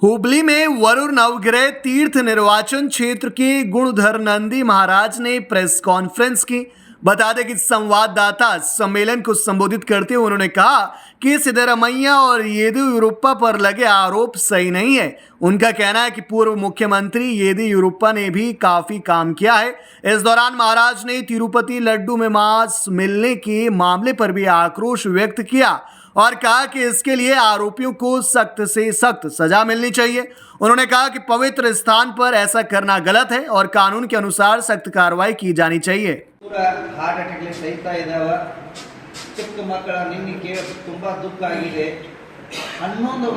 हुबली में वरुण नवग्रह तीर्थ निर्वाचन क्षेत्र के गुणधर नंदी महाराज ने प्रेस कॉन्फ्रेंस की। बता दें कि संवाददाता सम्मेलन को संबोधित करते हुए उन्होंने कहा कि सिद्धरामैया और येदियुरप्पा पर लगे आरोप सही नहीं है। उनका कहना है कि पूर्व मुख्यमंत्री येदियुरप्पा ने भी काफी काम किया है। इस दौरान महाराज ने तिरुपति लड्डू में मांस मिलने के मामले पर भी आक्रोश व्यक्त किया और कहा कि इसके लिए आरोपियों को सख्त से सख्त सजा मिलनी चाहिए। उन्होंने कहा कि पवित्र स्थान पर ऐसा करना गलत है और कानून के अनुसार सख्त कार्रवाई की जानी चाहिए। पूरा हार्ट अटैक सहिता इदाव चिಕ್ಕ ಮಕ್ಕಳ ನಿನ್ನೆ ಕೇಳಿ ತುಂಬಾ ದುಃಖ ಆಗಿದೆ। 11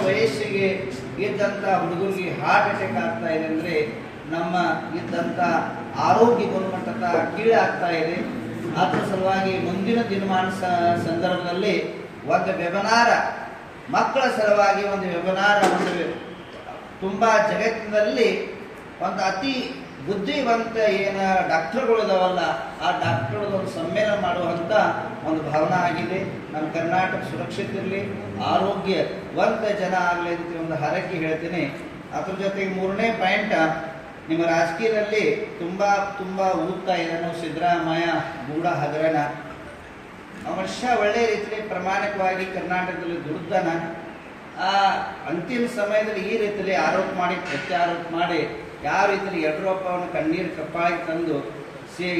ವಯಸ್ಸಿಗೆ ಇದ್ದಂತ ಹುಡುಗರಿಗೆ ಹಾರ್ಟ್ ಅಟ್ಯಾಕ್ ಆಗ್ತಾ ಇದೆ ಅಂದ್ರೆ ನಮ್ಮ ಇದ್ದಂತ ಆರೋಗ್ಯ ಗುಣಮಟ್ಟ ಕೀಳಾಗ್ತಾ ಇದೆ। ಅದರ ಸಲುವಾಗಿ ಮುಂದಿನ ದಿನಮಾನ ಸಂದರ್ಭದಲ್ಲಿ ಒಂದು ವೆಬಿನಾರ್ ಮಕ್ಕಳ ಸಲುವಾಗಿ ಒಂದು ವೆಬಿನಾರ್ ತುಂಬಾ ಜಗತ್ತಿನಲ್ಲಿ ಒಂದು ಅತಿ ಬುದ್ಧಿವಂತ ಏನ ಡಾಕ್ಟರ್ಗಳು ಇದಾವಲ್ಲ ಆ ಡಾಕ್ಟರ್ಗಳ ಒಂದು ಸಮ್ಮೇಳನ ಮಾಡುವಂತ ಒಂದು ಭಾವನೆ ಆಗಿದೆ। ನಮ್ಮ ಕರ್ನಾಟಕ ಸುರಕ್ಷಿತ ಇರಲಿ, ಆರೋಗ್ಯವಂತ ಜನ ಆಗಲಿ ಅಂತ ಒಂದು ಹರಕೆ ಹೇಳ್ತೀನಿ। ಅದ್ರ ಜೊತೆಗೆ ಮೂರನೇ ಪಾಯಿಂಟ್, ನಿಮ್ಮ ರಾಜಕೀಯದಲ್ಲಿ ತುಂಬಾ ಊದ್ತಾ ಇದ್ದಾನು ಸಿದ್ದರಾಮಯ್ಯ ಗೂಢ ಹಗರಣ। ಮನುಷ್ಯ ಒಳ್ಳೆ ರೀತಿಯಲ್ಲಿ ಪ್ರಾಮಾಣಿಕವಾಗಿ ಕರ್ನಾಟಕದಲ್ಲಿ ದುಡ್ದಾನ, ಆ ಅಂತಿಮ ಸಮಯದಲ್ಲಿ ಈ ರೀತಿಯಲ್ಲಿ ಆರೋಪ ಮಾಡಿ ಪ್ರತ್ಯಾರೋಪ ಮಾಡಿ ಯಾವ ರೀತಿಯಲ್ಲಿ ಯಡಿಯೂರಪ್ಪವನ್ನು ಕಣ್ಣೀರು ಕಪ್ಪಾಗಿ ತಂದು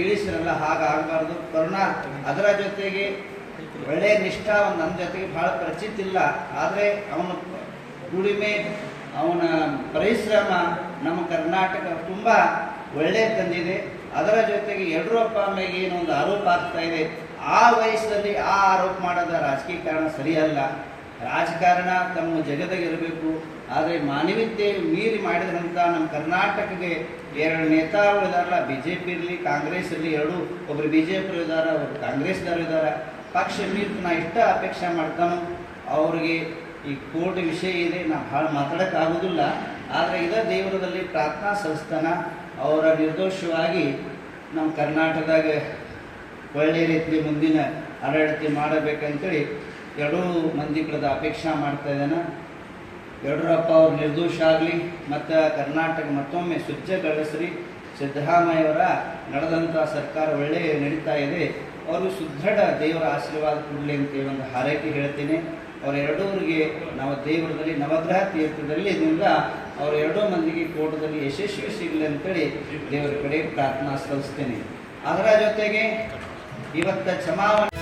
ಇಳಿಸಿರಲ್ಲ, ಹಾಗಾಗಬಾರ್ದು ಕರುಣಾ। ಅದರ ಜೊತೆಗೆ ಒಳ್ಳೆ ನಿಷ್ಠಾ ನನ್ನ ಜೊತೆಗೆ ಬಹಳ ಪರಿಚಿತ ಇಲ್ಲ, ಆದರೆ ಅವನ ದುಡಿಮೆ ಅವನ ಪರಿಶ್ರಮ ನಮ್ಮ ಕರ್ನಾಟಕ ತುಂಬ ಒಳ್ಳೆ ತಂದಿದೆ। ಅದರ ಜೊತೆಗೆ ಯಡಿಯೂರಪ್ಪ ಮೇಲೆ ಏನೊಂದು ಆರೋಪ ಆಗ್ತಾ ಇದೆ, ಆ ವಯಸ್ಸಲ್ಲಿ ಆ ಆರೋಪ ಮಾಡೋದ ರಾಜಕೀಯ ಕಾರಣ ಸರಿಯಲ್ಲ। ರಾಜಕಾರಣ ತಮ್ಮ ಜಗದಾಗಿರಬೇಕು, ಆದರೆ ಮಾನವೀಯತೆ ಮೀರಿ ಮಾಡಿದ್ರಂತ ನಮ್ಮ ಕರ್ನಾಟಕಕ್ಕೆ ಎರಡು ನೇತಾಗಳು ಇದಾರಲ್ಲ, BJP ಇರಲಿ ಕಾಂಗ್ರೆಸ್ ಇರಲಿ, ಎರಡು ಒಬ್ಬರು BJP ಇದ್ದಾರೆ, ಒಬ್ಬರು ಕಾಂಗ್ರೆಸ್ದವರು ಇದ್ದಾರೆ। ಪಕ್ಷ ಮೀರಿ ನಾ ಇಷ್ಟ ಅಪೇಕ್ಷೆ ಮಾಡ್ತಾನೋ ಅವ್ರಿಗೆ ಈ ಕೋರ್ಟ್ ವಿಷಯ ಇದೆ, ನಾ ಭಾಳ ಮಾತಾಡೋಕ್ಕಾಗೋದಿಲ್ಲ, ಆದರೆ ಇದೇ ದೇವರದಲ್ಲಿ ಪ್ರಾರ್ಥನಾ ಸಲ್ಲಿಸ್ತಾನ ಅವರ ನಿರ್ದೋಷವಾಗಿ ನಮ್ಮ ಕರ್ನಾಟಕದಾಗ ಒಳ್ಳೆ ರೀತಿ ಮುಂದಿನ ಆಡಳಿತ ಮಾಡಬೇಕಂತೇಳಿ ಎರಡೂ ಮಂದಿ ಕಡೆದ ಅಪೇಕ್ಷೆ ಮಾಡ್ತಾ ಇದ್ದಾನೆ। ಯಡಿಯೂರಪ್ಪ ಅವ್ರು ನಿರ್ದೋಷ ಆಗಲಿ ಮತ್ತು ಕರ್ನಾಟಕ ಮತ್ತೊಮ್ಮೆ ಸ್ವಚ್ಛಗೊಳಿಸ್ರಿ, ಸಿದ್ದರಾಮಯ್ಯವರ ನಡೆದಂಥ ಸರ್ಕಾರ ಒಳ್ಳೆ ನಡೀತಾ ಇದೆ, ಅವರು ಸುದೃಢ ದೇವರ ಆಶೀರ್ವಾದ ಕೊಡಲಿ ಅಂತ ಒಂದು ಹಾರೈಕೆ ಹೇಳ್ತೀನಿ। ಅವರೆರಡೂರಿಗೆ ನಾವು ದೇವರದಲ್ಲಿ ನವಗ್ರಹ ತೀರ್ಥದಲ್ಲಿ ಇದರಿಂದ ಅವರೆರಡೂ ಮಂದಿಗೆ ಕೋಟದಲ್ಲಿ ಯಶಸ್ವಿ ಸಿಗಲಿ ಅಂತೇಳಿ ದೇವರ ಕಡೆ ಪ್ರಾರ್ಥನಾ ಸಲ್ಲಿಸ್ತೇನೆ। ಅದರ ಜೊತೆಗೆ ಇವತ್ತು ಚುನಾವಣೆ